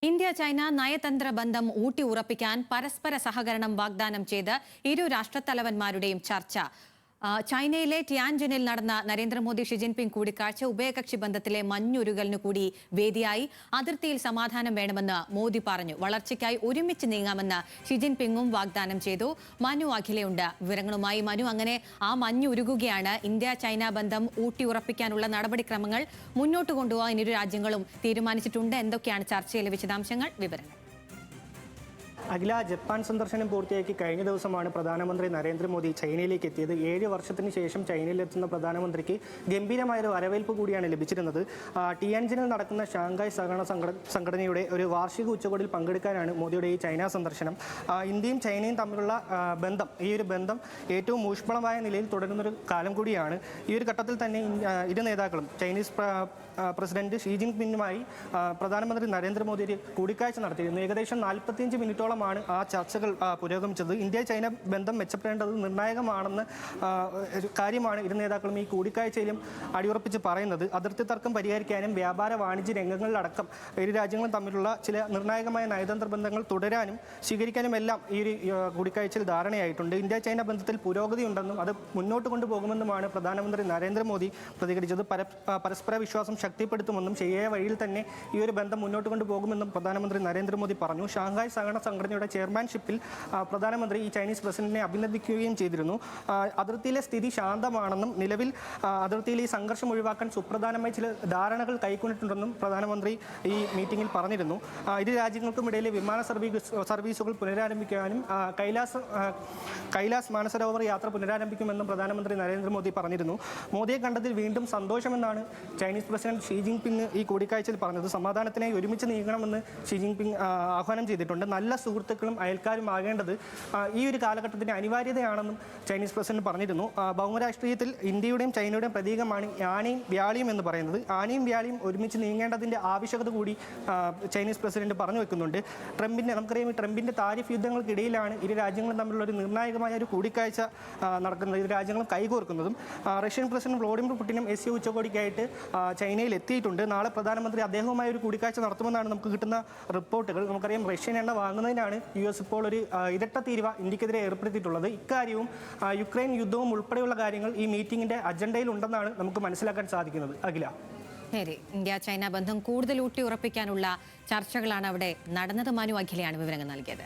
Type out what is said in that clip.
India China നയതന്ത്ര ബന്ധം ഊട്ടിയുറപ്പിക്കാൻ പരസ്പര സഹകരണം വാഗ്ദാനം ചെയ്ത് ഇരു രാഷ്ട്രത്തലവന്മാരുടെയും ചർച്ച. ചൈനയിലെ ടിയാൻജിനിൽ നടന്ന നരേന്ദ്രമോദി ഷി ജിൻപിങ് കൂടിക്കാഴ്ച ഉഭയകക്ഷി ബന്ധത്തിലെ മഞ്ഞുരുകലിനു കൂടി വേദിയായി. അതിർത്തിയിൽ സമാധാനം വേണമെന്ന് മോദി പറഞ്ഞു. വളർച്ചയ്ക്കായി ഒരുമിച്ച് നീങ്ങാമെന്ന് ഷി ജിൻപിങ്ങും വാഗ്ദാനം ചെയ്തു. മനു അഖിലയുണ്ട് വിവരങ്ങളുമായി. മനു, അങ്ങനെ ആ മഞ്ഞുരുകുകയാണ്. ഇന്ത്യ ചൈന ബന്ധം ഊട്ടിയുറപ്പിക്കാനുള്ള നടപടിക്രമങ്ങൾ മുന്നോട്ട് കൊണ്ടുപോകാൻ ഇരു രാജ്യങ്ങളും തീരുമാനിച്ചിട്ടുണ്ട്. എന്തൊക്കെയാണ് ചർച്ചയിലെ വിശദാംശങ്ങൾ, വിവരങ്ങൾ? അഖില, ജപ്പാൻ സന്ദർശനം പൂർത്തിയാക്കി കഴിഞ്ഞ ദിവസമാണ് പ്രധാനമന്ത്രി നരേന്ദ്രമോദി ചൈനയിലേക്ക് എത്തിയത്. 7 വർഷത്തിന് ശേഷം ചൈനയിലെത്തുന്ന പ്രധാനമന്ത്രിക്ക് ഗംഭീരമായൊരു വരവേൽപ്പ് കൂടിയാണ് ലഭിച്ചിരുന്നത്. ടിയാൻജിനിൽ നടക്കുന്ന ഷാങ്ഹായ് സഹകരണ സംഘടനയുടെ ഒരു വാർഷിക ഉച്ചകോടിയിൽ പങ്കെടുക്കാനാണ് മോദിയുടെ ഈ ചൈന സന്ദർശനം. ഇന്ത്യയും ചൈനയും തമ്മിലുള്ള ഈ ഒരു ബന്ധം ഏറ്റവും ഊഷ്മളമായ നിലയിൽ തുടരുന്നൊരു കാലം കൂടിയാണ്. ഈ ഒരു ഘട്ടത്തിൽ തന്നെ ഇരു നേതാക്കളും ചൈനീസ് പ്രസിഡന്റ് ഷി ജിൻപിങ്ങുമായി പ്രധാനമന്ത്രി നരേന്ദ്രമോദി ഒരു കൂടിക്കാഴ്ച നടത്തിയിരുന്നു. ഏകദേശം 45 മിനിറ്റോളമാണ് ആ ചർച്ചകൾ പുരോഗമിച്ചത്. ഇന്ത്യ ചൈന ബന്ധം മെച്ചപ്പെടേണ്ടത് നിർണായകമാണെന്ന കാര്യമാണ് ഇരു നേതാക്കളും ഈ കൂടിക്കാഴ്ചയിലും അടിയുറപ്പിച്ച് പറയുന്നത്. അതിർത്തി തർക്കം പരിഹരിക്കാനും വ്യാപാര വാണിജ്യ രംഗങ്ങളിലടക്കം ഇരു രാജ്യങ്ങളും തമ്മിലുള്ള ചില നിർണായകമായ നയതന്ത്ര ബന്ധങ്ങൾ തുടരാനും സ്വീകരിക്കാനും എല്ലാം ഈ ഒരു കൂടിക്കാഴ്ചയിൽ ധാരണയായിട്ടുണ്ട്. ഇന്ത്യ ചൈന ബന്ധത്തിൽ പുരോഗതിയുണ്ടെന്നും അത് മുന്നോട്ട് കൊണ്ടുപോകുമെന്നുമാണ് പ്രധാനമന്ത്രി നരേന്ദ്രമോദി പ്രതികരിച്ചത്. പരസ്പര വിശ്വാസം ശക്തിപ്പെടുത്തുമെന്നും ശരിയായ വഴിയിൽ തന്നെ ഈ ഒരു ബന്ധം മുന്നോട്ട് കൊണ്ടുപോകുമെന്നും പ്രധാനമന്ത്രി നരേന്ദ്രമോദി പറഞ്ഞു. ഷാങ്ഹായ് സഹകരണ സംഘടനയുടെ ചെയർമാൻഷിപ്പിൽ പ്രധാനമന്ത്രി ഈ ചൈനീസ് പ്രസിഡന്റിനെ അഭിനന്ദിക്കുകയും ചെയ്തിരുന്നു. അതിർത്തിയിലെ സ്ഥിതി ശാന്തമാണെന്നും നിലവിൽ അതിർത്തിയിൽ ഈ സംഘർഷം ഒഴിവാക്കാൻ സുപ്രധാനമായ ചില ധാരണകൾ കൈക്കൊണ്ടിട്ടുണ്ടെന്നും പ്രധാനമന്ത്രി ഈ മീറ്റിംഗിൽ പറഞ്ഞിരുന്നു. ഇരു രാജ്യങ്ങൾക്കും ഇടയിലെ വിമാന സർവീസുകൾ പുനരാരംഭിക്കാനും കൈലാസ് മാനസരോവർ യാത്ര പുനരാരംഭിക്കുമെന്നും പ്രധാനമന്ത്രി നരേന്ദ്രമോദി പറഞ്ഞിരുന്നു. മോദിയെ കണ്ടതിൽ വീണ്ടും സന്തോഷമെന്നാണ് ചൈനീസ് പ്രസിഡന്റ് ഷി ജിൻപിങ് ഈ കൂടിക്കാഴ്ചയിൽ പറഞ്ഞത്. സമാധാനത്തിനായി ഒരുമിച്ച് നീങ്ങണമെന്ന് ഷി ജിൻപിങ് ആഹ്വാനം ചെയ്തിട്ടുണ്ട്. നല്ല സുഹൃത്തുക്കളും അയൽക്കാരും ആകേണ്ടത് ഈ ഒരു കാലഘട്ടത്തിൻ്റെ അനിവാര്യതയാണെന്നും ചൈനീസ് പ്രസിഡന്റ് പറഞ്ഞിരുന്നു. ഭൗമരാഷ്ട്രീയത്തിൽ ഇന്ത്യയുടെയും ചൈനയുടെയും പ്രതീകമാണ് ആനയും വ്യാളിയും എന്ന് പറയുന്നത്. ആനയും വ്യാളിയും ഒരുമിച്ച് നീങ്ങേണ്ടതിൻ്റെ ആവശ്യകത കൂടി ചൈനീസ് പ്രസിഡന്റ് പറഞ്ഞു വെക്കുന്നുണ്ട്. നമുക്കറിയാം, ഈ ട്രംപിൻ്റെ താരിഫ് യുദ്ധങ്ങൾക്കിടയിലാണ് ഇരു രാജ്യങ്ങളും തമ്മിലുള്ള ഒരു നിർണായകമായ ഒരു കൂടിക്കാഴ്ച നടക്കുന്നത്, ഇരു രാജ്യങ്ങളും കൈകോർക്കുന്നതും. റഷ്യൻ പ്രസിഡന്റ് വ്ളാഡിമിർ പുടിനും എസ് ഉച്ചകോടിക്കായിട്ട് ചൈനയിൽ എത്തിയിട്ടുണ്ട്. നാളെ പ്രധാനമന്ത്രി അദ്ദേഹവുമായി ഒരു കൂടിക്കാഴ്ച നടത്തുമെന്നാണ് നമുക്ക് കിട്ടുന്ന റിപ്പോർട്ടുകൾ. നമുക്കറിയാം, റഷ്യൻ എണ്ണ വാങ്ങുന്നതിനാണ് US ഇപ്പോൾ ഒരു ഇരട്ട തീരുവ ഇന്ത്യക്കെതിരെ ഏർപ്പെടുത്തിയിട്ടുള്ളത്. ഇക്കാര്യവും യുക്രൈൻ യുദ്ധവും ഉൾപ്പെടെയുള്ള കാര്യങ്ങൾ ഈ മീറ്റിംഗിന്റെ അജണ്ടയിൽ ഉണ്ടെന്നാണ് നമുക്ക് മനസ്സിലാക്കാൻ സാധിക്കുന്നത്. അഖില, ശരി, ഇന്ത്യ ചൈന ബന്ധം കൂടുതൽ ഊട്ടി ഉറപ്പിക്കാനുള്ള ചർച്ചകളാണ് അവിടെ നടന്നത്. മനു അഖിലയാണ് വിവരങ്ങൾ നൽകിയത്.